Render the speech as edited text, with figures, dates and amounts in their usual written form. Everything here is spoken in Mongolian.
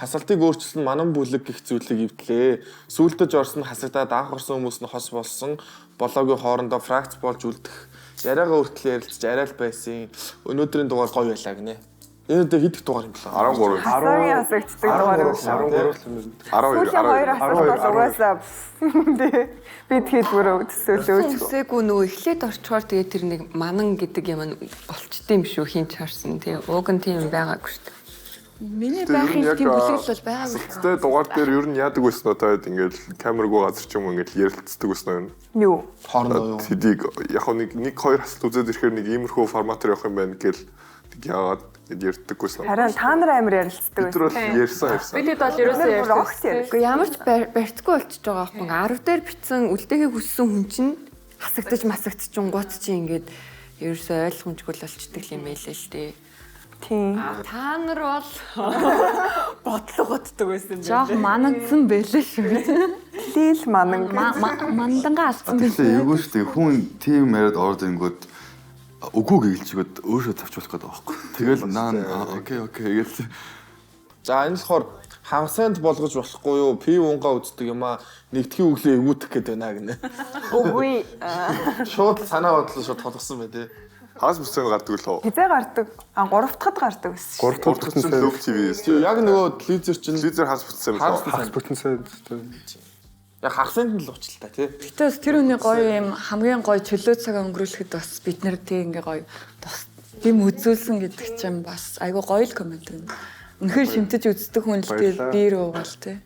хасалтыг өөрчилсөн манан бүлэг гэх зүйлийг ивдлээ. Сүүлдэж орсон хасагдаад анх орсон хүмүүс нь хос болсон болоогийн хоорондоо фракц болж үлдэх. Яриагаа өртөл ярилцж арай л байсан. Өнөөдрийн дугаар гоё байлаа гинэ. Энэ дэ хэд их дугаар юм бэ? 13. Хасаагийн хасагддаг дугаар юм шиг. 12. Угаасаа бид хэд бүрөө төсөөлөөч. Үсээгүй нөгөө эхлээд орчхоор тэгээ тэр нэг манан гэдэг юм болчтой юм шүү хин ч харсан тий. Уг нь тийм байгаагүй шүү дээ. Миний байхын тийм бүлэглэл бол байгаагүй. Хасалттай дугаар дээр ер нь яадаг байсан уу таад ингээд камергүй газар ч юм ингээд ярилцдаг байсан Юу? уу? Хоорондоо юу? Тэдийг яг нэг хоёр хасалт үзээд ирэхээр нэг иймэрхүү форматаар явах юм байна гэл яагаад ярьдаг байсан. Харин та нар амар ярилцдаг Тэр бол ярьсан. Бидэд бол ерөөсөө ярьсан. Гэхдээ ямар ч барьцгүй болчихж байгаа байхгүй. 10 дээр битсэн үлдээхийг хүссэн хүн чинь хасагдчихунгууд чинь ингээд ерөөсөө ойлгомжгүй л болчдөг юм байлээ л дээ. Тийм. Та нар бол бодлогооддаг байсан юм Жох манагдсан байлээ шүү. Лил манан. Мандангаа алдсан байлээ. Тэгээ эйгүү шүү дээ. Хүн тийм яриад орд ингүүд үгүй гэлжгээд өөрөөсөө тавчуулах гэдэг байхгүй. Тэгэл окей гээл. За энэ болохоор хавсанд болгож болохгүй юу? Пи унгаа үздэг юм аа. Нэгдхийн өглөө эвгүүтэх гээд байна гинэ. Үгүй. Шууд санаа бодлоо шууд толгосон бай тээ. Хаас бүсэнд гардаг лөө. Хизээ гардаг. 3 дахьад гардаг байсан. 3 дахь нь лөв ТV-с. Яг нөгөө телевизэр чинь Телевизээр хаас бүссэн юм лөө. хас бүтэн яг хагсанд нь л ууч л та тий. Гэтэ тэр үний гоё юм хамгийн гоё чөлөө цаг өнгөрүүлэхэд бас бид нар тийм ингээ гоё тийм үзүүлсэн гэдэг чинь бас айгүй гоё л комент байна. Үнэхээр шимтэж үздэг хүн л тийм бие рүү угаал тий.